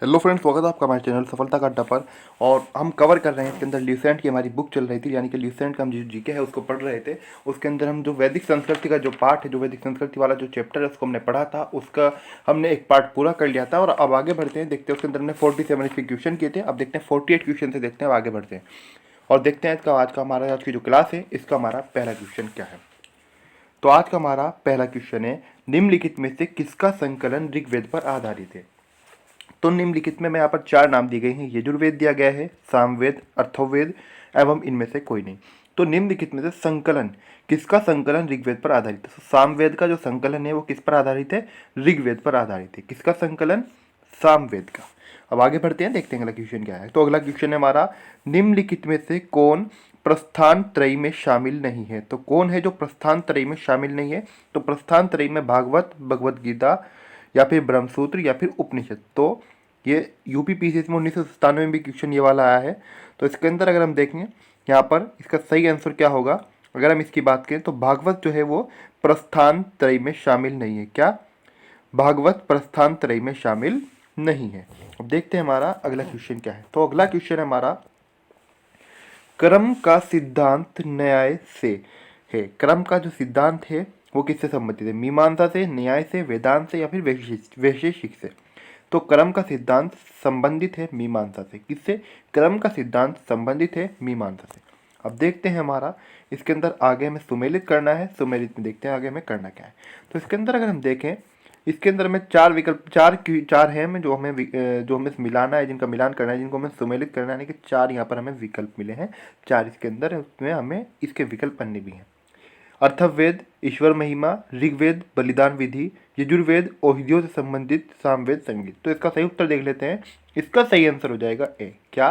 Hello friends, स्वागत है आपका हमारे चैनल सफलता का अड्डा पर। और हम कवर कर रहे हैं इसके अंदर ल्यूसेंट की हमारी बुक चल रही थी, यानी कि ल्यूसेंट का हम जो जीके है उसको पढ़ रहे थे। उसके अंदर हम जो वैदिक संस्कृति का जो पार्ट है, जो वैदिक संस्कृति वाला जो चैप्टर है उसको हमने पढ़ा था, उसका हमने एक पार्ट पूरा कर लिया था। और अब आगे बढ़ते हैं, देखते हैं उसके अंदर हमने 47 इसके क्वेश्चन किए थे। अब देखते हैं 48 क्वेश्चन से देखते हैं, अब आगे बढ़ते हैं और देखते हैं इसका आज की जो क्लास है इसका हमारा पहला क्वेश्चन क्या है। तो आज का हमारा पहला क्वेश्चन है, निम्नलिखित में से किसका संकलन ऋग्वेद पर आधारित है। तो निम्नलिखित में यहाँ पर 4 नाम दिए गए हैं। यजुर्वेद दिया गया है, सामवेद, अथर्ववेद एवं इनमें से कोई नहीं। तो निम्नलिखित में से संकलन, किसका संकलन ऋग्वेद पर आधारित है। तो सामवेद का जो संकलन है वो किस पर आधारित है, ऋग्वेद पर आधारित है। किसका संकलन, सामवेद का। अब आगे बढ़ते हैं, देखते हैं अगला क्वेश्चन क्या है। तो अगला क्वेश्चन है हमारा, निम्नलिखित में से कौन प्रस्थान त्रयी में शामिल नहीं है। तो कौन है जो प्रस्थान त्रयी में शामिल नहीं है। तो प्रस्थान त्रयी में भागवत, भगवत गीता या फिर ब्रह्मसूत्र या फिर उपनिषद। तो ये यूपीपीसीएस में 1997 में भी क्वेश्चन ये वाला आया है। तो इसके अंदर अगर हम देखें यहाँ पर इसका सही आंसर क्या होगा, अगर हम इसकी बात करें तो भागवत जो है वो प्रस्थान त्रयी में शामिल नहीं है। क्या, भागवत प्रस्थान त्रयी में शामिल नहीं है। अब देखते हैं हमारा अगला क्वेश्चन क्या है। तो अगला क्वेश्चन है हमारा, कर्म का सिद्धांत न्याय से है। कर्म का जो सिद्धांत है वो किससे संबंधित है, मीमांसा से, न्याय से, वेदांत से या फिर वैशेषिक से। तो कर्म का सिद्धांत संबंधित है मीमांसा से। किससे, कर्म का सिद्धांत संबंधित है मीमांसा से। अब देखते हैं हमारा इसके अंदर आगे हमें सुमेलित करना है। सुमेलित में देखते हैं आगे हमें करना क्या है। तो इसके अंदर अगर हम देखें, इसके अंदर में 4 विकल्प, चार हैं हमें जो हमें मिलाना है, जिनका मिलान करना है, जिनको हमें सुमेलित करना है, यानी कि 4 यहाँ पर हमें विकल्प मिले हैं। 4 इसके अंदर है, उसमें हमें इसके विकल्प पढ़ने भी हैं। अर्थवेद, ईश्वर महिमा, ऋग्वेद बलिदान विधि, यजुर्वेद औषधियों से संबंधित, सामवेद संगीत। तो इसका सही उत्तर देख लेते हैं। इसका सही आंसर हो जाएगा ए। क्या,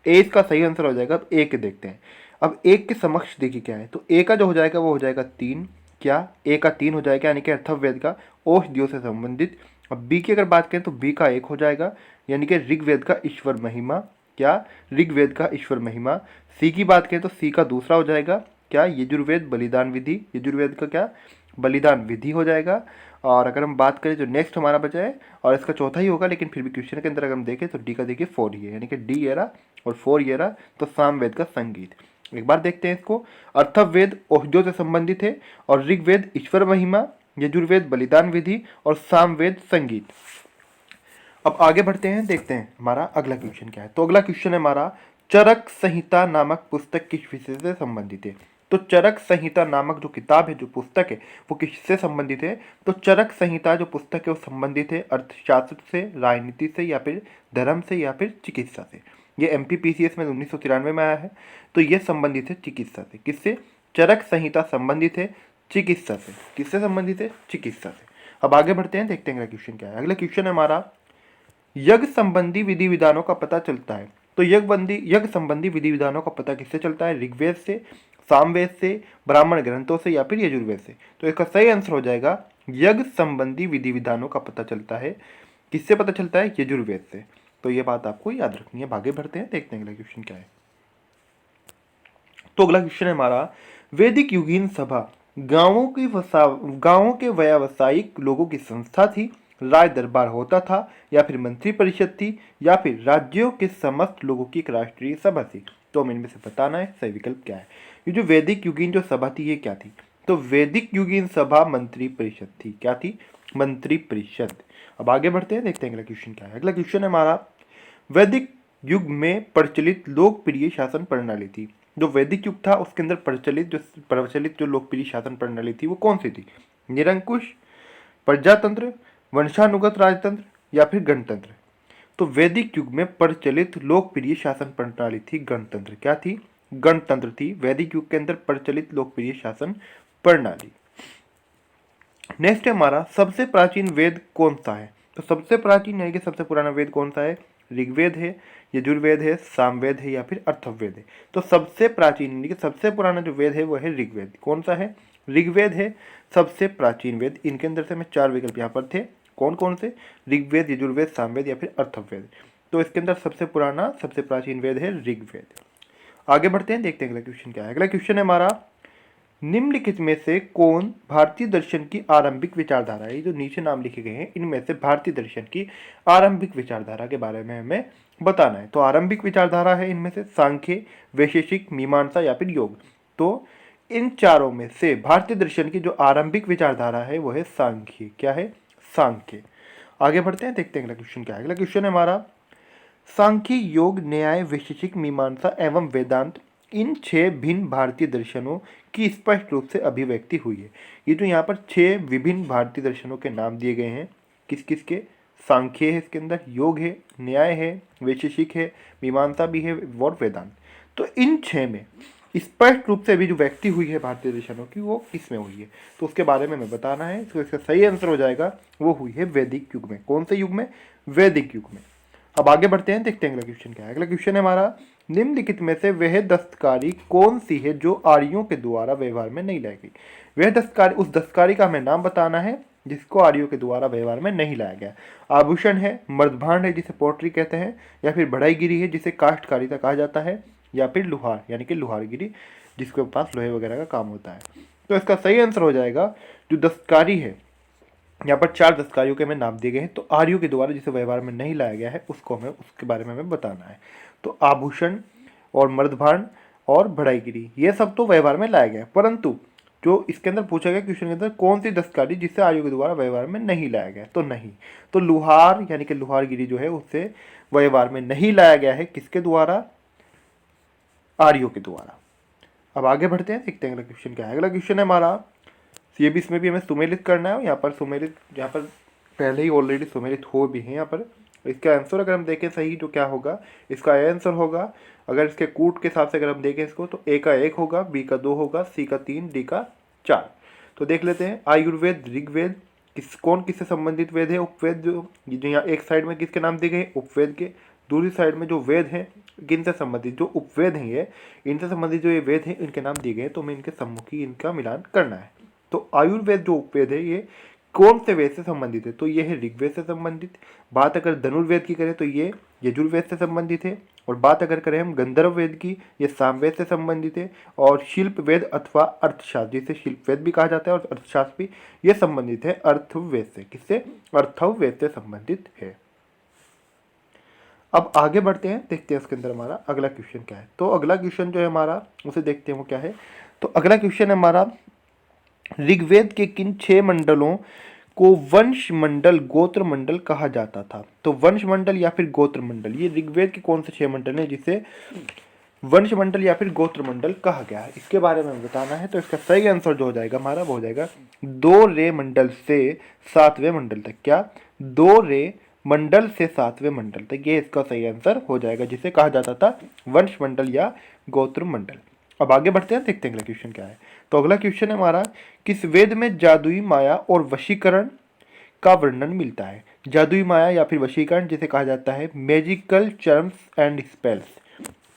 ए इसका सही आंसर हो जाएगा। अब ए के देखते हैं। अब एक के समक्ष देखिए क्या है। तो ए का जो हो जाएगा वो हो जाएगा 3। क्या, ए का 3 हो जाएगा, यानी कि अर्थवेद का औषधियों से संबंधित। अब बी की अगर बात करें तो बी का 1 हो जाएगा, यानी कि ऋग्वेद का ईश्वर महिमा। क्या, ऋग्वेद का ईश्वर महिमा। सी की बात करें तो सी का दूसरा हो जाएगा, क्या, यजुर्वेद बलिदान विधि। यजुर्वेद का क्या, बलिदान विधि हो जाएगा। और अगर हम बात करें जो नेक्स्ट हमारा बचा है, और इसका चौथा ही होगा, लेकिन फिर भी क्वेश्चन के अंदर अगर हम देखें तो डी का देखिए 4 ही है, यानी कि डी ये रहा और 4 ये रहा। तो सामवेद का संगीत। एक बार देखते हैं इसको। अर्थवेद औषधियों से संबंधित है और ऋग्वेद ईश्वर महिमा, यजुर्वेद बलिदान विधि और सामवेद संगीत। अब आगे बढ़ते हैं, देखते हैं हमारा अगला क्वेश्चन क्या है। तो अगला क्वेश्चन है हमारा, चरक संहिता नामक पुस्तक किस विषय से संबंधित है। तो चरक संहिता नामक जो किताब है, जो पुस्तक है, वो किससे संबंधित है। तो चरक संहिता जो पुस्तक है वो संबंधित है अर्थशास्त्र से, राजनीति से या फिर धर्म से या फिर चिकित्सा से। ये एमपीपीसीएस में 1993 में आया है। तो ये संबंधित है चिकित्सा से। किससे, चरक संहिता संबंधित है चिकित्सा से। किससे संबंधित है, चिकित्सा से। अब आगे बढ़ते हैं, देखते हैं अगला क्वेश्चन क्या है। अगला क्वेश्चन है हमारा, यज्ञ संबंधी विधि विधानों का पता चलता है। तो यज्ञ संबंधी विधि विधानों का पता किससे चलता है, ऋग्वेद से, सामवेद से, ब्राह्मण ग्रंथों से या फिर यजुर्वेद से। तो इसका सही आंसर हो जाएगा, यज्ञ संबंधी विधि विधानों का पता चलता है। किससे पता चलता है, यजुर्वेद से। तो ये बात आपको याद रखनी है। आगे बढ़ते हैं, देखते हैं अगला क्वेश्चन क्या है। तो अगला क्वेश्चन है हमारा, वैदिक युगीन सभा गांवों के व्यावसायिक लोगों की संस्था थी, राज दरबार होता था, या फिर मंत्री परिषद थी, या फिर राज्यों के समस्त लोगों की एक राष्ट्रीय सभा थी। तो हमें इनमें से बताना है सही विकल्प क्या है। ये जो वैदिक युगीन जो सभा थी ये क्या थी। तो वैदिक युगीन सभा मंत्री परिषद थी। क्या थी, मंत्री परिषद। अब आगे बढ़ते हैं, देखते हैं अगला क्वेश्चन क्या है। अगला क्वेश्चन है हमारा, वैदिक युग में प्रचलित लोकप्रिय शासन प्रणाली थी। जो वैदिक युग था उसके अंदर प्रचलित जो लोकप्रिय शासन प्रणाली थी वो कौन सी थी, निरंकुश, प्रजातंत्र, वंशानुगत राजतंत्र या फिर गणतंत्र। तो वैदिक युग में प्रचलित लोकप्रिय शासन प्रणाली थी गणतंत्र। क्या थी, गणतंत्र थी वैदिक युग के अंदर प्रचलित लोकप्रिय शासन प्रणाली। नेक्स्ट है हमारा, सबसे प्राचीन वेद कौन सा है। तो सबसे प्राचीन यानी कि सबसे पुराना वेद कौन सा है, ऋग्वेद है, यजुर्वेद है, सामवेद है या फिर अथर्ववेद है। तो सबसे प्राचीन यानी कि सबसे पुराना जो वेद है वो है ऋग्वेद। कौन सा है, ऋग्वेद है सबसे प्राचीन वेद। इनके अंदर से हमें 4 विकल्प यहाँ पर थे, कौन कौन से, ऋग्वेद, यजुर्वेद, सामवेद या फिर अथर्ववेद। तो इसके अंदर सबसे पुराना सबसे प्राचीन वेद है ऋग्वेद। आगे बढ़ते हैं, देखते हैं अगला क्वेश्चन क्या है। अगला क्वेश्चन है हमारा, निम्नलिखित में से कौन भारतीय दर्शन की आरंभिक विचारधारा है? ये जो नीचे नाम लिखे गए हैं इनमें से भारतीय दर्शन की आरंभिक विचारधारा के बारे में हमें बताना है। तो आरंभिक विचारधारा है इनमें से सांख्य, वैशेषिक, मीमांसा या फिर योग। तो इन चारों में से भारतीय दर्शन की जो आरंभिक विचारधारा है वो है सांख्य। क्या है? सांख्य। आगे बढ़ते हैं, देखते हैं अगला क्वेश्चन क्या है। अगला क्वेश्चन है हमारा, सांख्य, योग, न्याय, वैशेषिक, मीमांसा एवं वेदांत, इन 6 भिन्न भारतीय दर्शनों की स्पष्ट रूप से अभिव्यक्ति हुई है। ये जो यहाँ पर 6 विभिन्न भारतीय दर्शनों के नाम दिए गए हैं, किस किस के? सांख्य है इसके अंदर, योग है, न्याय है, वैशेषिक है, मीमांसा भी है और वेदांत। तो इन 6 में स्पष्ट रूप से अभी जो व्यक्ति हुई है भारतीय दर्शनों की वो किस में हुई है, तो उसके बारे में हमें बताना है। तो इसका सही आंसर हो जाएगा वो हुई है वैदिक युग में। कौन से युग में? वैदिक युग में। अब आगे बढ़ते हैं, देखते हैं अगला क्वेश्चन क्या है। अगला क्वेश्चन है हमारा, निम्नलिखित में से वह दस्तकारी कौन सी है जो आर्यों के द्वारा व्यवहार में नहीं लाई गई? वह दस्तकारी, उस दस्तकारी का हमें नाम बताना है जिसको आर्यों के द्वारा व्यवहार में नहीं लाया गया। आभूषण है, मर्दभांड है जिसे पोट्री कहते हैं, या फिर बढ़ाईगिरी है जिसे काष्ठकारिता कहा जाता है, या फिर लुहार यानी कि लुहारगिरी जिसके पास लोहे वगैरह का काम होता है। तो इसका सही आंसर हो जाएगा जो दस्तकारी है, यहाँ पर 4 दस्तकारियों के हमें नाम दिए गए हैं। तो आर्यों के द्वारा जिसे व्यवहार में नहीं लाया गया है उसको हमें, उसके बारे में हमें बताना है। तो आभूषण और मर्दभांड और बढ़ाईगिरी ये सब तो व्यवहार में लाया गया है, परंतु जो इसके अंदर पूछा गया क्वेश्चन के अंदर, कौन सी दस्तकारी जिसे आर्यों के द्वारा व्यवहार में नहीं लाया गया? तो नहीं, तो लुहार यानी कि लुहारगिरी जो है उससे व्यवहार में नहीं लाया गया है। किसके द्वारा? आर्यों के द्वारा। अब आगे बढ़ते हैं, देखते हैं अगला क्वेश्चन क्या है। अगला क्वेश्चन है हमारा, ये भी, इसमें भी हमें सुमेलित करना है। यहाँ पर सुमेलित, यहाँ पर पहले ही ऑलरेडी सुमेलित हो भी है। यहाँ पर इसका आंसर अगर हम देखें सही तो क्या होगा? इसका आंसर होगा, अगर इसके कूट के हिसाब से अगर हम देखें इसको, तो ए का 1 होगा, बी का 2 होगा, सी का 3, डी का 4। तो देख लेते हैं, आयुर्वेद, ऋग्वेद, कौन किससे संबंधित वेद है? उपवेद। जो यहाँ एक साइड में किसके नाम दिए गए? उपवेद के। दूसरी साइड में जो वेद हैं किनसे संबंधित? जो उपवेद हैं ये, इनसे संबंधित जो ये वेद हैं इनके नाम दिए गए, तो हमें इनके सम्मुखी इनका मिलान करना है। तो आयुर्वेद जो उपवेद है ये कौन से वेद से संबंधित है? तो ये है ऋग्वेद से संबंधित। बात अगर धनुर्वेद की करें तो ये यजुर्वेद से संबंधित है। और बात अगर करें हम गंधर्व वेद की, ये सामवेद से संबंधित है। और शिल्प वेद अथवा अर्थशास्त्र, जिसे शिल्प वेद भी कहा जाता है और अर्थशास्त्र भी, ये संबंधित है अर्थवेद से। किससे? अर्थवेद से संबंधित है। अब आगे बढ़ते हैं, देखते हैं इसके अंदर हमारा अगला क्वेश्चन क्या है। तो अगला क्वेश्चन जो है हमारा, उसे देखते हैं वो क्या है। तो अगला क्वेश्चन है हमारा, ऋग्वेद के किन 6 मंडलों को वंश मंडल, गोत्र मंडल कहा जाता था? तो वंश मंडल या फिर गोत्र मंडल, ये ऋग्वेद के कौन से 6 मंडल हैं जिसे वंश मंडल या फिर गोत्र मंडल कहा गया है, इसके बारे में बताना है। तो इसका सही आंसर जो हो जाएगा हमारा वो हो जाएगा 2 रे मंडल से 7वें मंडल तक। क्या? 2 रे मंडल से 7वें मंडल तक, ये इसका सही आंसर हो जाएगा जिसे कहा जाता था वंश मंडल या गोत्र मंडल। अब आगे बढ़ते हैं, देखते हैं अगला क्वेश्चन क्या है। तो अगला क्वेश्चन है हमारा, किस वेद में जादुई माया और वशीकरण का वर्णन मिलता है? जादुई माया या फिर वशीकरण जिसे कहा जाता है मैजिकल चार्म्स एंड स्पेल्स।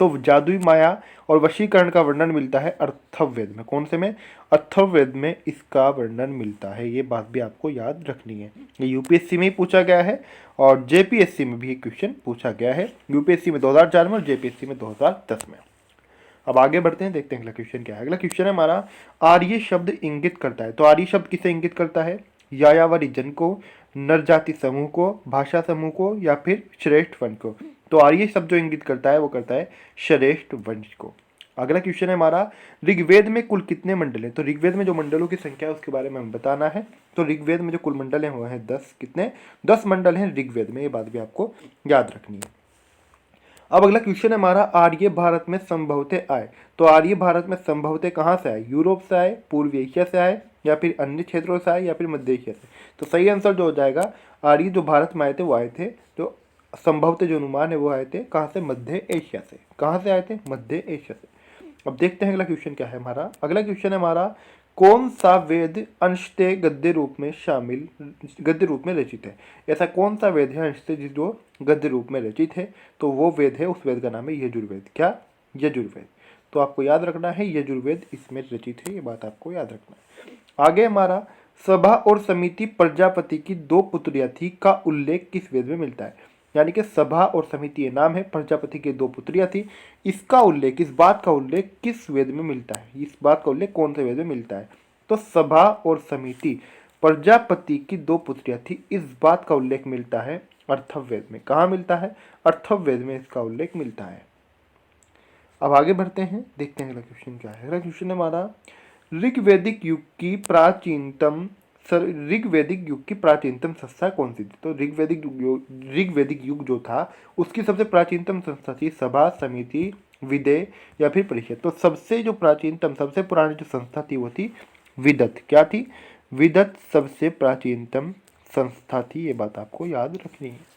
तो जादुई माया और वशीकरण का वर्णन मिलता है अथर्ववेद में। कौन से में? अथर्ववेद में इसका वर्णन मिलता है। ये बात भी आपको याद रखनी है। ये यूपीएससी में ही पूछा गया है और जेपीएससी में भी एक क्वेश्चन पूछा गया है। यूपीएससी में 2004 में और जेपीएससी में 2010 में। अब आगे बढ़ते हैं, देखते हैं अगला क्वेश्चन क्या है। अगला क्वेश्चन है हमारा, आर्य शब्द इंगित करता है। तो आर्य शब्द किसे इंगित करता है? यायावरी जन को, नर जाति समूह को, भाषा समूह को, या फिर श्रेष्ठ वंश को। तो आर्य शब्द जो इंगित करता है वो करता है श्रेष्ठ वंश को। अगला क्वेश्चन है हमारा, ऋग्वेद में कुल कितने मंडल हैं? तो ऋग्वेद में जो मंडलों की संख्या है उसके बारे में हमें बताना है। तो ऋग्वेद में जो कुल मंडल हैं वो है 10। कितने? 10 मंडल हैं ऋग्वेद में, ये बात भी आपको याद रखनी है। अब अगला क्वेश्चन है हमारा, आर्य भारत में संभवतः आए। तो आर्य भारत में संभवतः कहाँ से आए? यूरोप से आए, पूर्वी एशिया से आए, या फिर अन्य क्षेत्रों से आए, या फिर मध्य एशिया से। तो सही आंसर जो हो जाएगा, आर्य जो भारत में आए थे वो आए थे, जो संभवतः जो अनुमान है वो आए थे कहाँ से? मध्य एशिया से। कहाँ से आए थे? मध्य एशिया से। अब देखते हैं अगला क्वेश्चन क्या है हमारा। अगला क्वेश्चन है हमारा, कौन सा वेद अंशतः गद्य रूप में शामिल, गद्य रूप में रचित है? ऐसा कौन सा वेद है अंशतः जो गद्य रूप में रचित है? तो वो वेद है, उस वेद का नाम है यजुर्वेद। क्या? यजुर्वेद। तो आपको याद रखना है यजुर्वेद इसमें रचित है, ये बात आपको याद रखना है। आगे हमारा, सभा और समिति प्रजापति की 2 पुत्रियां थी का उल्लेख किस वेद में मिलता है? यानी कि सभा और समिति ये नाम है। प्रजापति की 2 पुत्रियां थी। इसका उल्लेख, इस बात का उल्लेख किस वेद में मिलता है? इस बात का उल्लेख कौन से वेद में मिलता है? तो सभा और समिति, प्रजापति की 2 पुत्रियां थी, इस बात का उल्लेख मिलता है अर्थववेद में। कहाँ मिलता है? अर्थववेद में इसका उल्लेख मिलता है। अब आगे बढ़ते हैं, देखते हैं अगला क्वेश्चन क्या है। अगला क्वेश्चन है हमारा, ऋग्वैदिक युग की प्राचीनतम संस्था कौन सी थी? तो ऋग्वैदिक युग जो था उसकी सबसे प्राचीनतम संस्था थी सभा, समिति, विदय या फिर परिषद। तो सबसे जो प्राचीनतम, सबसे पुरानी जो संस्था थी वो थी विदत। क्या थी? विदत सबसे प्राचीनतम संस्था थी। ये बात आपको याद रखनी है।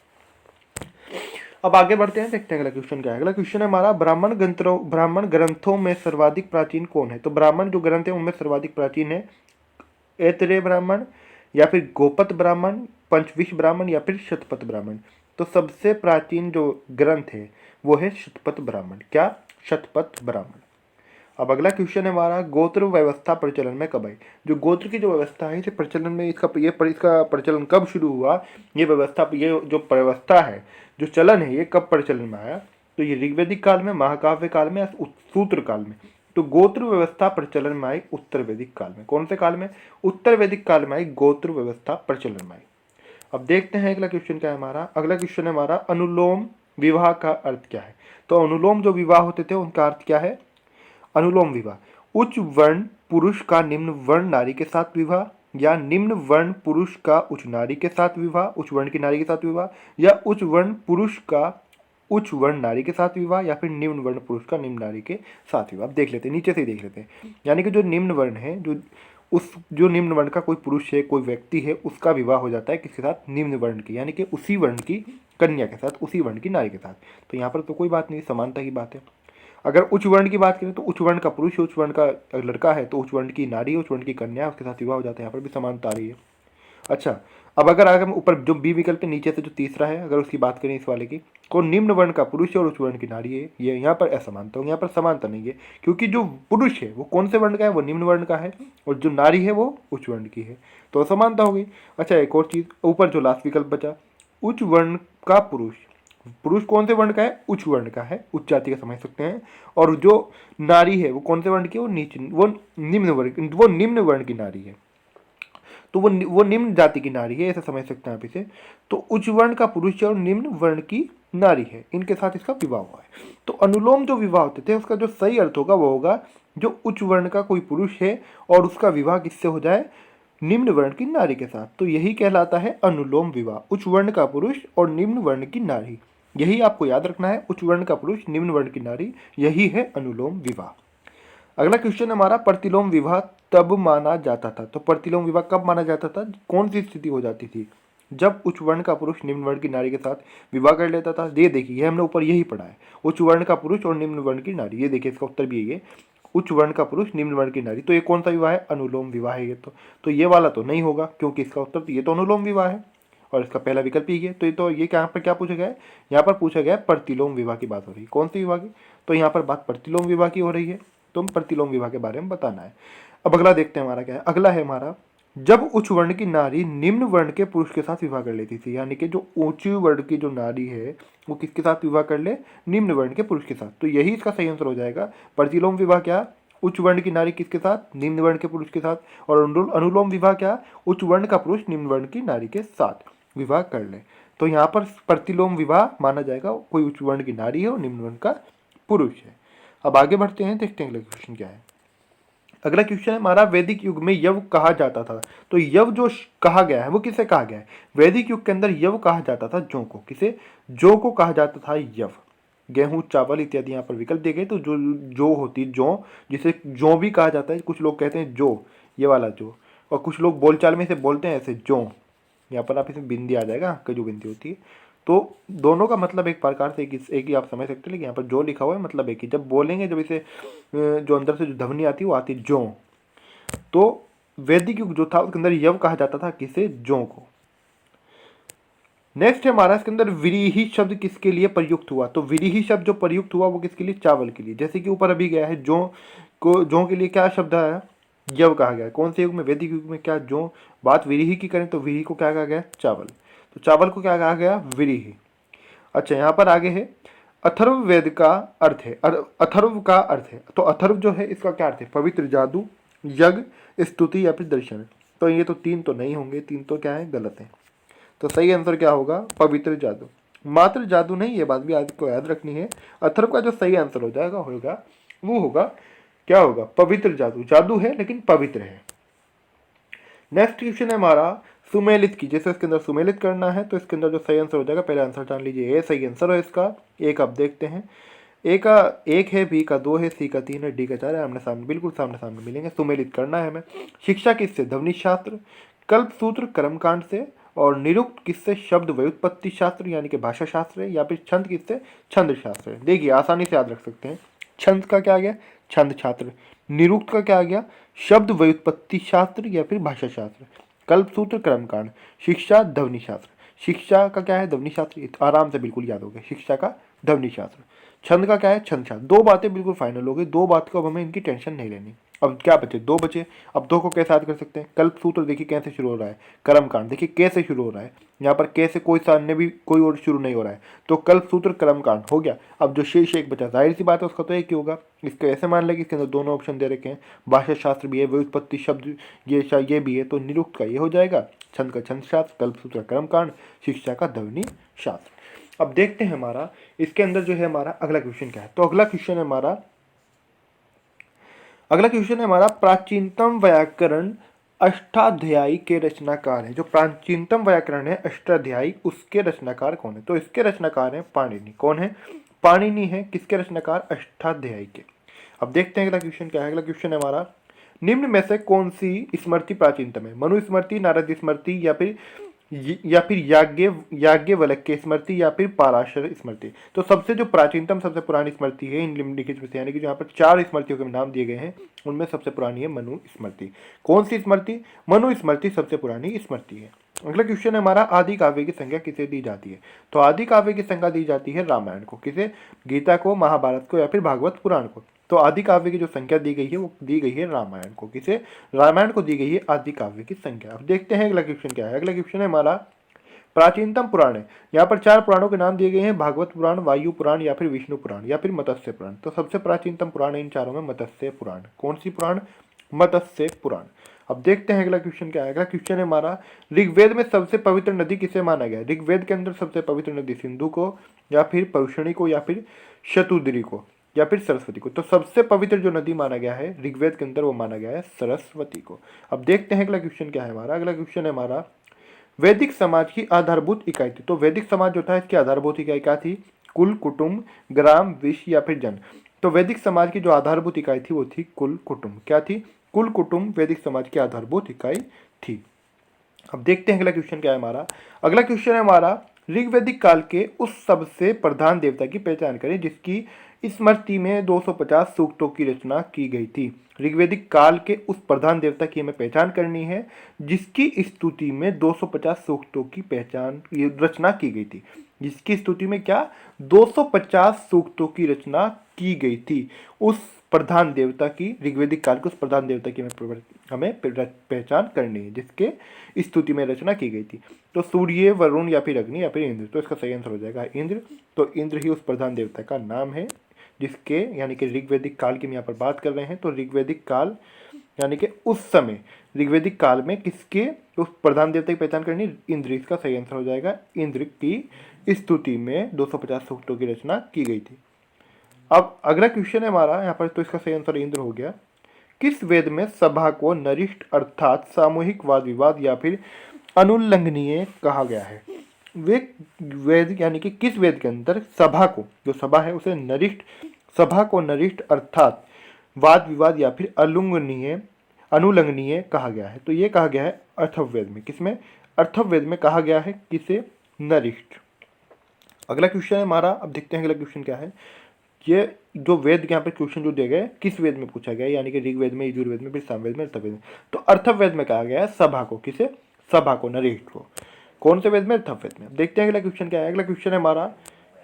अब आगे बढ़ते हैं, देखते हैं अगला क्वेश्चन क्या है। अगला क्वेश्चन है हमारा, ब्राह्मण ग्रंथों में सर्वाधिक प्राचीन कौन है? तो ब्राह्मण जो ग्रंथ है उनमें सर्वाधिक प्राचीन है ऐतरेय ब्राह्मण या फिर गोपत ब्राह्मण, पंचविश ब्राह्मण या फिर शतपथ ब्राह्मण। तो सबसे प्राचीन जो ग्रंथ है वो है शतपथ ब्राह्मण। क्या? शतपथ ब्राह्मण। अब अगला क्वेश्चन है हमारा, गोत्र व्यवस्था प्रचलन में कब आई? जो गोत्र की जो व्यवस्था है इसे प्रचलन में, इसका प्रचलन कब शुरू हुआ? ये व्यवस्था, ये जो व्यवस्था है, जो चलन है, ये कब प्रचलन में आया? तो ये ऋग्वैदिक काल में, महाकाव्य काल में या सूत्र काल में? तो गोत्र व्यवस्था प्रचलन में आई उत्तर वैदिक काल में। कौन से काल में? उत्तर वैदिक काल में आई गोत्र व्यवस्था प्रचलन में आई। अब देखते हैं अगला क्वेश्चन क्या है हमारा। अगला क्वेश्चन है हमारा, अनुलोम विवाह का अर्थ क्या है? तो अनुलोम जो विवाह होते थे उनका अर्थ क्या है? अनुलोम विवाह, उच्च वर्ण पुरुष का निम्न वर्ण नारी के साथ विवाह, या निम्न वर्ण पुरुष का उच्च नारी के साथ विवाह, उच्च वर्ण की नारी के साथ विवाह, या उच्च वर्ण पुरुष का उच्च वर्ण नारी के साथ विवाह, या फिर निम्न वर्ण पुरुष का निम्न नारी के साथ विवाह। देख लेते हैं, नीचे से ही देख लेते हैं। यानी कि जो निम्न वर्ण है, जो निम्न वर्ण का कोई पुरुष है, कोई व्यक्ति है, उसका विवाह हो जाता है किसके साथ? निम्न वर्ण की, यानी कि उसी वर्ण की कन्या के साथ, उसी वर्ण की नारी के साथ। तो यहाँ पर तो कोई बात नहीं, समानता की बात है। अगर उच्च वर्ण की बात करें तो उच्च वर्ण का पुरुष, उच्च वर्ण का लड़का है तो उच्च वर्ण की नारी, उच्च वर्ण की कन्या, उसके साथ विवाह हो जाता है। यहाँ पर भी समानता आ रही है। अच्छा, अब अगर हम ऊपर जो बी विकल्प है, नीचे से जो तीसरा है, अगर उसकी बात करें इस वाले की, को निम्न वर्ण का पुरुष है और उच्च वर्ण की नारी है, ये यहाँ पर असमानता होगी। यहाँ पर समानता नहीं है, क्योंकि जो पुरुष है वो कौन से वर्ण का है? वो निम्न वर्ण का है, और जो नारी है वो उच्च वर्ण की है, तो असमानता हो गई। अच्छा, एक और चीज, ऊपर जो लास्ट विकल्प बचा, उच्च वर्ण का पुरुष, पुरुष कौन से वर्ण का है? उच्च वर्ण का है, उच्च जाति का समझ सकते हैं। और जो नारी है वो कौन से वर्ण की है? वो निम्न वर्ण की नारी है, तो वो निम्न जाति की नारी है, ऐसा समझ सकते हैं आप इसे। तो उच्च वर्ण का पुरुष है और निम्न वर्ण की नारी है, इनके साथ इसका विवाह हुआ है। तो अनुलोम जो विवाह होते थे उसका जो सही अर्थ होगा वो होगा, जो उच्च वर्ण का कोई पुरुष है और उसका विवाह किससे हो जाए? निम्न वर्ण की नारी के साथ। तो यही कहलाता है अनुलोम विवाह, उच्च वर्ण का पुरुष और निम्न वर्ण की नारी। यही आपको याद रखना है, उच्च वर्ण का पुरुष, निम्न वर्ण की नारी, यही है अनुलोम विवाह। अगला क्वेश्चन हमारा, प्रतिलोम विवाह तब माना जाता था। तो प्रतिलोम विवाह कब माना जाता था? कौन सी स्थिति हो जाती थी? जब उच्च वर्ण का पुरुष निम्न वर्ण की नारी के साथ विवाह कर लेता था। ये देखिए, ये हमने ऊपर यही पढ़ा है, उच्च वर्ण का पुरुष और निम्न वर्ण की नारी। ये देखिए, इसका उत्तर भी यही है, उच्च वर्ण का पुरुष, निम्न वर्ण की नारी। तो ये कौन सा विवाह है? अनुलोम विवाह है ये। तो ये वाला तो नहीं होगा, क्योंकि इसका उत्तर तो ये तो अनुलोम विवाह है और इसका पहला विकल्प ही है। तो ये यहाँ पर क्या पूछा गया है? यहाँ पर पूछा गया है प्रतिलोम विवाह की बात हो रही है। कौन सी विवाह की? तो यहाँ पर बात प्रतिलोम विवाह की हो रही है, तो प्रतिलोम विवाह के बारे में बताना है। अब अगला देखते हैं हमारा क्या है। अगला है हमारा, जब उच्च वर्ण की नारी निम्न वर्ण के पुरुष के साथ विवाह कर लेती थी। यानी कि जो ऊंची वर्ण की जो नारी है वो किसके साथ विवाह कर ले? निम्न वर्ण के पुरुष के साथ। तो यही इसका सही आंसर हो जाएगा। प्रतिलोम विवाह क्या? उच्च वर्ण की नारी किसके साथ? निम्न वर्ण के पुरुष के साथ। और अनुलोम विवाह क्या? उच्च वर्ण का पुरुष निम्न वर्ण की नारी के साथ विवाह कर ले। तो यहाँ पर प्रतिलोम विवाह माना जाएगा, कोई उच्च वर्ण की नारी है और निम्न वर्ण का पुरुष है। अब आगे बढ़ते हैं, देखते हैं अगला क्वेश्चन क्या है। अगला क्वेश्चन है हमारा, वैदिक युग में यव कहा जाता था। तो यव जो कहा गया है वो किसे कहा गया है? वैदिक युग के अंदर यव कहा जाता था जौ को। किसे? जौ को कहा जाता था यव। गेहूं, चावल इत्यादि यहाँ पर विकल्प दिए गए। तो जो होती जौ, जिसे जौ भी कहा जाता है, कुछ लोग कहते हैं जो, ये वाला जो, और कुछ लोग बोलचाल में इसे बोलते हैं ऐसे जौ। यहाँ पर आप इसमें बिंदी आ जाएगा, का जो बिंदी होती है। तो दोनों का मतलब एक प्रकार से एक ही आप समझ सकते हैं, लेकिन यहाँ पर जो लिखा हुआ है मतलब एक ही। जब बोलेंगे, जब इसे जो अंदर से जो ध्वनि आती है वो आती है जो। तो वैदिक युग जो था उसके अंदर यव कहा जाता था किसे? जो को। नेक्स्ट है हमारा, इसके अंदर विरीही शब्द किसके लिए प्रयुक्त हुआ? तो विरीही शब्द जो प्रयुक्त हुआ वो किसके लिए? चावल के लिए। जैसे कि ऊपर अभी गया है, जौ के लिए क्या शब्द आया? यव कहा गया। कौन से युग में? वैदिक युग में। क्या जो बात विरीही की करें तो विरीही को क्या कहा गया? चावल। तो चावल को क्या कहा गया? विरीही। अच्छा, यहाँ पर आगे है अथर्ववेद का अर्थ है, अथर्व का अर्थ है। तो अथर्व जो है इसका क्या अर्थ है? पवित्र, जादू, यज्ञ, स्तुति या फिर दर्शन। तो ये तो तीन तो नहीं होंगे, तीन तो क्या है? गलत है। तो सही आंसर क्या होगा? पवित्र जादू। मात्र जादू नहीं, ये बात भी आपको याद रखनी है। अथर्व का जो सही आंसर हो जाएगा होगा वो होगा क्या होगा? पवित्र जादू। जादू है लेकिन पवित्र है। नेक्स्ट क्वेश्चन है हमारा सुमेलित की। जैसे इसके अंदर सुमेलित करना है तो इसके अंदर जो सही आंसर हो जाएगा, पहले आंसर जान लीजिए। ए सही आंसर है इसका। एक आप देखते हैं, ए का एक है, बी का दो है, सी का तीन है, डी का चार है। आमने सामने, बिल्कुल सामने सामने मिलेंगे। सुमेलित करना है हमें। शिक्षा किससे? ध्वनि शास्त्र, कल्पसूत्र कर्मकांड से, और निरुक्त किससे? शब्द व्युत्पत्ति शास्त्र यानी कि भाषा शास्त्र है, या फिर छंद किससे? छंद शास्त्र है। देखिए आसानी से याद रख सकते हैं। छंद का क्या आ गया? छंद शास्त्र। निरुक्त का क्या आ गया? शब्द व्युत्पत्ति शास्त्र या फिर भाषा शास्त्र। कल्पसूत्र कर्मकांड। शिक्षा ध्वनि शास्त्र। शिक्षा का क्या है? ध्वनि शास्त्र। आराम से बिल्कुल याद हो गया, शिक्षा का ध्वनि शास्त्र। छंद का क्या है? छंद शास्त्र। दो बातें बिल्कुल फाइनल हो गई, दो बात को अब हमें इनकी टेंशन नहीं लेनी। अब क्या बचे? दो बचे। अब दो को कैसे याद कर सकते हैं? कल्पसूत्र देखिए कैसे शुरू हो रहा है, कर्मकांड देखिए कैसे शुरू हो रहा है। यहाँ पर कैसे कोई सा अन्य भी कोई और शुरू नहीं हो रहा है, तो कल्पसूत्र कर्मकांड हो गया। अब जो शेष एक बचा, जाहिर सी बात है उसका तो एक ही होगा। इसको ऐसे मान लें कि इसके अंदर दोनों ऑप्शन दे रखे हैं, भाषा शास्त्र भी है, व्युत्पत्ति शब्द ये भी है, तो निरुक्त का ये हो जाएगा, छंद का छंद शास्त्र, कल्पसूत्र कर्मकांड, शिक्षा का ध्वनि शास्त्र। अब देखते हैं हमारा इसके अंदर जो है हमारा अगला क्वेश्चन क्या है। तो अगला क्वेश्चन है हमारा प्राचीनतम व्याकरण अष्टाध्यायी के रचनाकार है। जो प्राचीनतम व्याकरण है अष्टाध्यायी, उसके रचनाकार कौन है? तो इसके रचनाकार है पाणिनि। कौन है? पाणिनि है। किसके रचनाकार? अष्टाध्यायी के। अब देखते हैं अगला क्वेश्चन क्या है। अगला क्वेश्चन है हमारा निम्न में से कौन सी स्मृति प्राचीनतम है? मनुस्मृति, नारद स्मृति, या फिर याज्ञवल्क्य स्मृति, या फिर पाराशर स्मृति। तो सबसे जो प्राचीनतम सबसे पुरानी स्मृति है इन निम्नलिखित में से, यानी कि यहाँ पर चार स्मृतियों के नाम दिए गए हैं, उनमें सबसे पुरानी है मनु स्मृति। कौन सी स्मृति? मनु स्मृति सबसे पुरानी स्मृति है। अगला क्वेश्चन है हमारा आदि काव्य की संज्ञा किसे दी जाती है? तो आदि काव्य की संज्ञा दी जाती है रामायण को। किसे? गीता को, महाभारत को, या फिर भागवत पुराण को। तो आदि काव्य की जो संख्या दी गई है वो दी गई है रामायण को। किसे? रामायण को दी गई है आदि काव्य की संख्या। अब देखते हैं अगला क्वेश्चन क्या है। अगला क्वेश्चन है हमारा प्राचीनतम पुराण है। यहाँ पर चार पुराणों के नाम दिए गए हैं, भागवत पुराण, वायु पुराण, या फिर विष्णु पुराण, या फिर मत्स्य पुराण। तो सबसे प्राचीनतम पुराण है इन चारों में मत्स्य पुराण। कौन सी पुराण? मत्स्य पुराण। अब देखते हैं अगला क्वेश्चन क्या है। अगला क्वेश्चन है हमारा ऋग्वेद में सबसे पवित्र नदी किसे माना गया है? ऋग्वेद के अंदर सबसे पवित्र नदी सिंधु को, या फिर परुषणी को, या फिर शतुद्री को, या फिर सरस्वती को। तो सबसे पवित्र जो नदी माना गया है ऋग्वेद के अंदर वो माना गया है सरस्वती को। अब देखते हैं अगला क्वेश्चन क्या है हमारा। अगला क्वेश्चन है हमारा वैदिक समाज की आधारभूत इकाई थी। तो वैदिक समाज जो था इसकी आधारभूत इकाई क्या थी? कुल, कुटुंब, ग्राम, विश्व, या फिर जन। तो वैदिक समाज की जो आधारभूत इकाई थी वो थी कुल, कुटुंब। क्या थी? कुल, कुटुंब वैदिक समाज की आधारभूत इकाई थी। अब देखते हैं अगला क्वेश्चन क्या है हमारा। अगला क्वेश्चन है हमारा ऋग्वैदिक काल के उस सबसे प्रधान देवता की पहचान करें जिसकी स्मृति में 250 सूक्तों की रचना की गई थी। ऋग्वैदिक काल के उस प्रधान देवता की हमें पहचान करनी है जिसकी स्तुति में 250 सूक्तों की रचना की गई थी। जिसकी स्तुति में क्या? 250 सूक्तों की रचना की गई थी। उस प्रधान देवता की, ऋग्वैदिक काल के उस प्रधान देवता की हमें पहचान करनी है जिसके स्तुति में रचना की गई थी। तो सूर्य, वरुण, या फिर अग्नि, या फिर इंद्र। तो इसका सही आंसर हो जाएगा इंद्र। तो इंद्र ही उस प्रधान देवता का नाम है जिसके, यानी कि ऋग्वैदिक काल की हम यहाँ पर बात कर रहे हैं। तो ऋग्वैदिक काल यानी कि उस समय ऋग्वैदिक काल में किसके उस प्रधान देवता की पहचान करनी? इंद्र। इसका सही आंसर हो जाएगा इंद्र की स्तुति में 250 सूक्तों की रचना की गई थी। अब अगला क्वेश्चन है हमारा यहाँ पर, तो इसका सही आंसर इंद्र हो गया। किस वेद में सभा को नरिष्ठ अर्थात सामूहिक वाद विवाद या फिर अनुल्लंघनीय कहा गया है? वे वेद यानी कि किस वेद के अंदर सभा को, जो सभा है उसे नरिष्ठ, सभा को नरिष्ठ अर्थात वाद विवाद या फिर अनुल्लंघनीय कहा गया है? तो ये कहा गया है अथर्ववेद में। किसमें? अथर्ववेद में कहा गया है किसे? नरिष्ठ। अगला क्वेश्चन है हमारा। अब देखते हैं अगला क्वेश्चन क्या है। ये जो वेद के यहाँ पे क्वेश्चन जो दिए गए किस वेद में पूछा गया है, यानी कि ऋग्वेद में, यजुर्वेद में, फिर सामवेद में, अथर्ववेद में। तो अथर्ववेद में कहा गया है सभा को। किसे? सभा को, नरिष्ठ को। कौन से वेद में? अथर्ववेद में। देखते हैं अगला क्वेश्चन क्या है। अगला क्वेश्चन है हमारा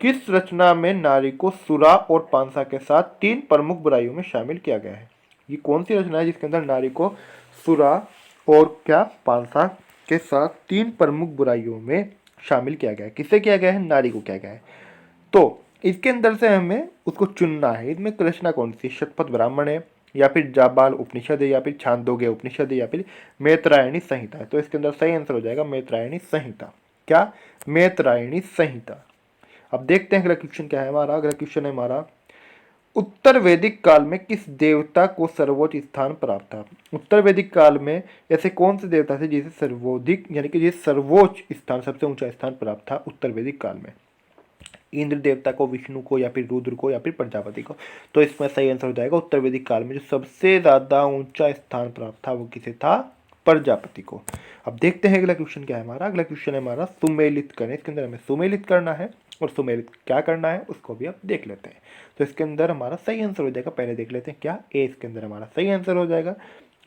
किस रचना में नारी को सुरा और पांसा के साथ तीन प्रमुख बुराइयों में शामिल किया गया है? ये कौन सी रचना है जिसके अंदर नारी को सुरा और क्या पांसा के साथ तीन प्रमुख बुराइयों में शामिल किया गया है। किससे किया गया है? नारी को किया गया है। तो इसके अंदर से हमें उसको चुनना है। इसमें रचना कौन सी? शतपथ ब्राह्मण है, या फिर जाबाल उपनिषद है, या फिर छांदोग्य उपनिषद है, या फिर मैत्रायणी संहिता है। तो इसके अंदर सही आंसर हो जाएगा मैत्रायणी संहिता। क्या? मैत्रायणी संहिता। अब देखते हैं अगला क्वेश्चन क्या है हमारा। अगला क्वेश्चन है हमारा, उत्तर वैदिक काल में किस देवता को सर्वोच्च स्थान प्राप्त था? उत्तर वैदिक काल में ऐसे कौन से देवता थे जिसे सर्वोधिक यानी कि जिसे सर्वोच्च स्थान, सबसे ऊंचा स्थान प्राप्त था उत्तर वैदिक काल में? इंद्र देवता को, विष्णु को, या फिर रुद्र को, या फिर प्रजापति को? तो इसमें सही आंसर हो जाएगा उत्तर वैदिक काल में जो सबसे ज्यादा ऊंचा स्थान प्राप्त था वो किसे था? प्रजापति को। अब देखते हैं अगला क्वेश्चन क्या है हमारा। अगला क्वेश्चन है हमारा, सुमेलित करें। इसके अंदर हमें सुमेलित करना है, और सुमेलित क्या करना है उसको भी आप देख लेते हैं। तो इसके अंदर हमारा सही आंसर हो जाएगा, पहले देख लेते हैं क्या ए इसके अंदर हमारा सही आंसर हो जाएगा।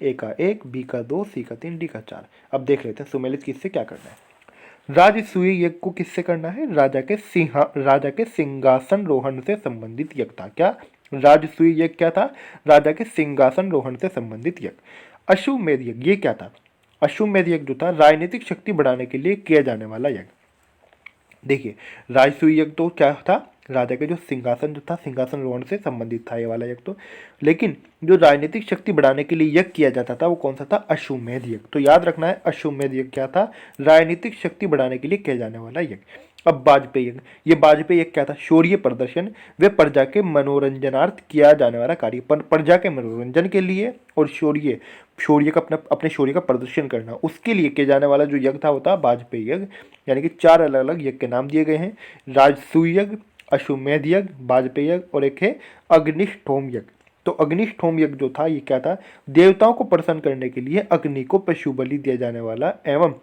ए का 1, बी का 2, सी का 3, डी का 4। अब देख लेते हैं सुमेलित किससे क्या करना है। राजसूय यज्ञ को किससे करना है? राजा के सिंहासन रोहण से संबंधित यज्ञ था। क्या? राजसूय यज्ञ क्या था? राजा के सिंहासन रोहण से संबंधित यज्ञ। अश्वमेध यज्ञ ये क्या था? अश्वमेध यज्ञ जो था राजनीतिक शक्ति बढ़ाने के लिए किया जाने वाला यज्ञ। देखिए, राजसूय यज्ञ तो क्या था? राजा के जो सिंहासन जो था, सिंहासन रोहण से संबंधित था ये वाला यज्ञ तो। लेकिन जो राजनीतिक शक्ति बढ़ाने के लिए यज्ञ किया जाता था वो कौन सा था? अश्वमेध यज्ञ। तो याद रखना है, अश्वमेध यज्ञ क्या था? राजनीतिक शक्ति बढ़ाने के लिए किया जाने वाला यज्ञ। अब वाजपेयी यज्ञ, ये वाजपेयी यज्ञ क्या था? शौर्य प्रदर्शन व प्रजा के मनोरंजनार्थ किया जाने वाला कार्य। प्रजा के मनोरंजन के लिए और शौर्य शौर्य का अपने शौर्य का प्रदर्शन करना, उसके लिए किया जाने वाला जो यज्ञ था वो था वाजपेयी यज्ञ। यानी कि 4 अलग अलग यज्ञ के नाम दिए गए हैं, राजसूय यज्ञ, अश्वमेध यज्ञ, वाजपेयी यज्ञ, और एक है अग्निष्ठोम यज्ञ। तो अग्निष्ठोम यज्ञ जो था ये क्या था? देवताओं को प्रसन्न करने के लिए अग्नि को पशु बलि दिया जाने वाला एवं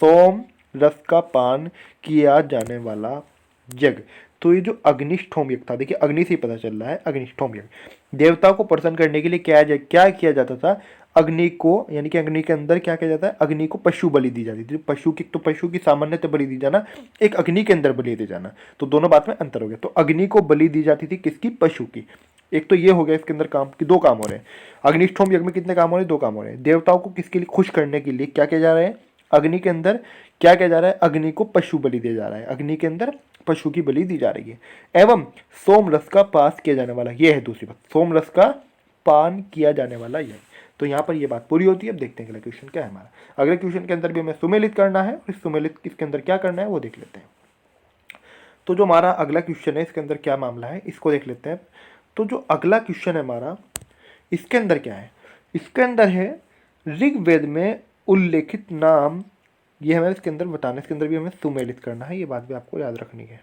सोम रस का पान किया जाने वाला यज्ञ। तो ये जो अग्निष्ठोम यज्ञ था, देखिए अग्नि से ही पता चल रहा है, अग्निष्ठोम यज्ञ देवताओं को प्रसन्न करने के लिए क्या किया जाता था? अग्नि को, यानी कि अग्नि के अंदर क्या किया जाता है? अग्नि को पशु बलि दी जाती थी। पशु की सामान्यतः बलि दी जाना, एक अग्नि के अंदर बलि दी जाना, तो दोनों बात में अंतर हो गया। तो अग्नि को बलि दी जाती थी किसकी? पशु की। एक तो ये हो गया, इसके अंदर काम कि 2 काम हो रहे हैं। अग्निष्ठोम यज्ञ में कितने काम हो रहे हैं? 2 काम हो रहे हैं। देवताओं को किसके लिए खुश करने के लिए क्या किया जा रहा है? अग्नि के अंदर क्या किया जा रहा है? अग्नि को पशु बलि दिया जा रहा है, अग्नि के अंदर पशु की बलि दी जा रही है। एवं सोम रस का पास किया जाने वाला, यह है दूसरी बात, सोम रस का पान किया जाने वाला यह। तो यहाँ पर ये बात पूरी होती है। अब देखते हैं अगला क्वेश्चन क्या है हमारा। अगले क्वेश्चन के अंदर भी हमें सुमेलित करना है, और इस सुमेलित इसके अंदर क्या करना है वो देख लेते हैं। तो जो हमारा अगला क्वेश्चन है इसके अंदर क्या मामला है इसको देख लेते हैं। तो जो अगला क्वेश्चन है हमारा, इसके अंदर क्या है? इसके अंदर है ऋग्वेद में उल्लेखित नाम, ये हमें इसके अंदर बताना है। इसके अंदर भी हमें सुमेलित करना है, ये बात भी आपको याद रखनी है।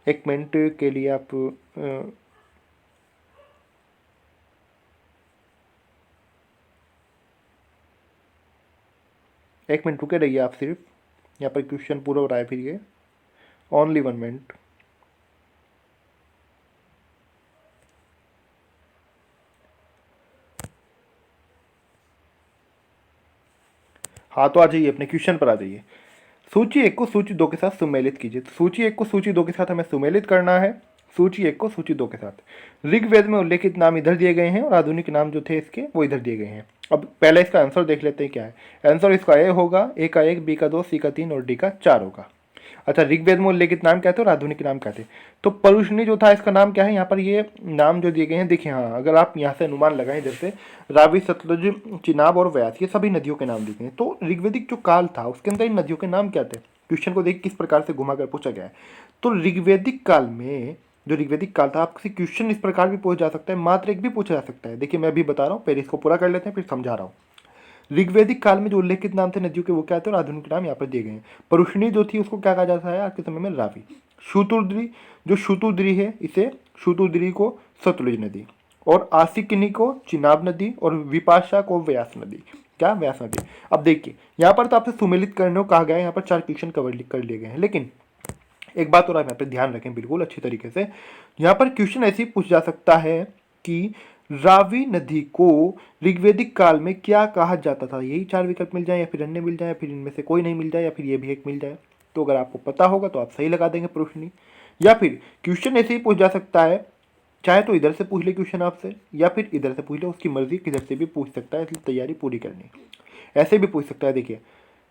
1 मिनट के लिए आप एक मिनट रुके रहिए आप सिर्फ, यहाँ पर क्वेश्चन पूरा हो रहा है फिर ये, ओनली 1 मिनट। हाँ, तो आ जाइए, अपने क्वेश्चन पर आ जाइए। सूची 1 को सूची 2 के साथ सुमेलित कीजिए। तो सूची 1 को सूची 2 के साथ हमें सुमेलित करना है, सूची 1 को सूची 2 के साथ। ऋग्वेद में उल्लेखित नाम इधर दिए गए हैं और आधुनिक नाम जो थे इसके वो इधर दिए गए हैं। अब पहले इसका आंसर देख लेते हैं क्या है। आंसर इसका ए होगा, ए का 1, बी का 2, सी का 3 और डी का 4 होगा। अच्छा, ऋग्वेद में उल्लेखित नाम क्या थे और आधुनिक नाम क्या थे? तो परुष्णी जो था इसका नाम क्या है? यहाँ पर ये नाम जो दिए गए हैं देखिए, हाँ अगर आप यहाँ से अनुमान लगाएं, जैसे रावी, सतलुज, चिनाब और व्यास, ये सभी नदियों के नाम दिए गए हैं। तो ऋग्वेदिक जो काल था उसके अंदर इन नदियों के नाम क्या थे? क्वेश्चन को देख किस प्रकार से घुमा कर पूछा गया है। तो ऋग्वेदिक काल में जो ऋग्वेदिक काल था, आपसे क्वेश्चन इस प्रकार भी पूछा जा सकता है, मात्र एक भी पूछा जा सकता है। देखिए मैं अभी बता रहा हूँ, पहले इसको पूरा कर लेते हैं फिर समझा रहा हूँ। ऋग्वेदिक काल में जो उल्लेखित नाम थे नदियों के वो क्या थे और आधुनिक नाम यहाँ पर दिए गए हैं। परुष्णी जो थी उसको क्या कहा जाता है आज के समय में? रावी। शूतुद्री, जो शूतुद्री है इसे शूतुद्री को सतलुज नदी, और आसिकनी को चिनाब नदी, और विपाशा को व्यास नदी। क्या? व्यास नदी। अब देखिए यहाँ पर तो आपसे सुमेलित करने को कहा गया है, यहाँ पर 4 क्वेश्चन कवर कर लिए गए हैं। लेकिन एक बात और आप यहाँ पे ध्यान रखें बिल्कुल अच्छी तरीके से, यहाँ पर क्वेश्चन ऐसे ही पूछ जा सकता है कि रावी नदी को ऋग्वेदिक काल में क्या कहा जाता था? यही 4 विकल्प मिल जाए, या फिर अन्य मिल जाए, या फिर इनमें से कोई नहीं मिल जाए, या फिर ये भी एक मिल जाए। तो अगर आपको पता होगा तो आप सही लगा देंगे परुष्णी। या फिर क्वेश्चन ऐसे ही पूछ जा सकता है, चाहे तो इधर से पूछ ले क्वेश्चन आपसे, या फिर इधर से पूछ ले, उसकी मर्जी, किधर से भी पूछ सकता है, इसलिए तैयारी पूरी करनी। ऐसे भी पूछ सकता है, देखिए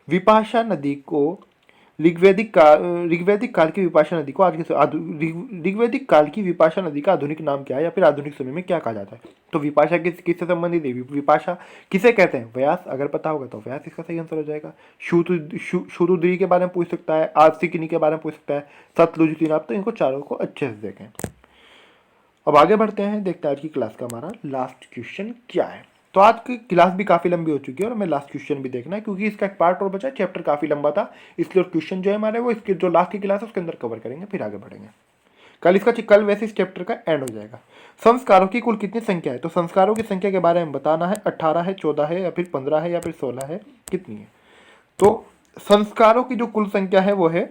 विपाशा नदी को ऋग्वैदिक काल की विपाशा नदी को आज के ऋग्वैदिक काल की विपाशा नदी का आधुनिक नाम क्या है या फिर आधुनिक समय में क्या कहा जाता है? तो विपाशा किससे संबंधित है? विपाशा किसे कहते हैं? व्यास। अगर पता होगा तो व्यास इसका सही आंसर हो जाएगा। शूद्री के बारे में पूछ सकता है, आस्तिकिनी के बारे में पूछ सकता है, सतलुज तीनाब। तो इनको चारों को अच्छे से देखें। अब आगे बढ़ते हैं, देखते हैं आज की क्लास का हमारा लास्ट क्वेश्चन क्या है। तो आज की क्लास भी काफ़ी लंबी हो चुकी है और हमें लास्ट क्वेश्चन भी देखना है क्योंकि इसका एक पार्ट और बचा है। चैप्टर काफ़ी लंबा था, इसलिए क्वेश्चन जो है हमारे वो इसके जो लास्ट की क्लास है उसके अंदर कवर करेंगे, फिर आगे बढ़ेंगे। कल वैसे इस चैप्टर का एंड हो जाएगा। संस्कारों की कुल कितनी संख्या है? तो संस्कारों की संख्या के बारे में बताना है। 18 है, 14 है, या फिर 15 है, या फिर 16 है, कितनी है? तो संस्कारों की जो कुल संख्या है वो है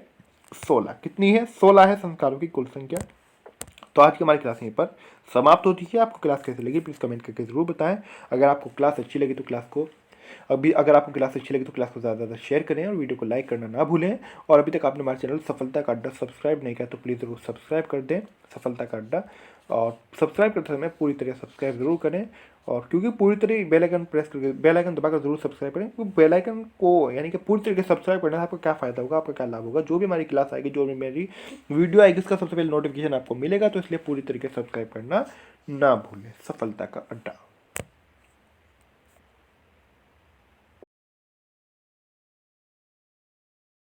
16। कितनी है? 16 है संस्कारों की कुल संख्या। तो आज की हमारी क्लास यहीं पर समाप्त होती है। आपको क्लास कैसे लगी प्लीज़ कमेंट करके ज़रूर बताएं। अगर आपको क्लास अच्छी लगी तो अगर आपको क्लास अच्छी लगी तो क्लास को ज़्यादा से ज़्यादा शेयर करें और वीडियो को लाइक करना ना भूलें। और अभी तक आपने हमारे चैनल सफलता का अड्डा सब्सक्राइब नहीं किया तो प्लीज़ ज़रूर सब्सक्राइब कर दें, सफलता का अड्डा। और सब्सक्राइब करते समय पूरी तरह सब्सक्राइब जरूर करें, और क्योंकि पूरी तरह बेल आइकन प्रेस करके बेल आइकन दबाकर जरूर सब्सक्राइब करें, क्योंकि बेल आइकन को यानी कि पूरी तरीके से सब्सक्राइब करने से आपको क्या फ़ायदा होगा, आपका क्या लाभ होगा। जो भी हमारी क्लास आएगी, जो भी मेरी वीडियो आएगी, इसका सबसे पहले नोटिफिकेशन आपको मिलेगा। तो इसलिए पूरी तरीके से सब्सक्राइब करना ना भूलें। सफलता का अड्डा।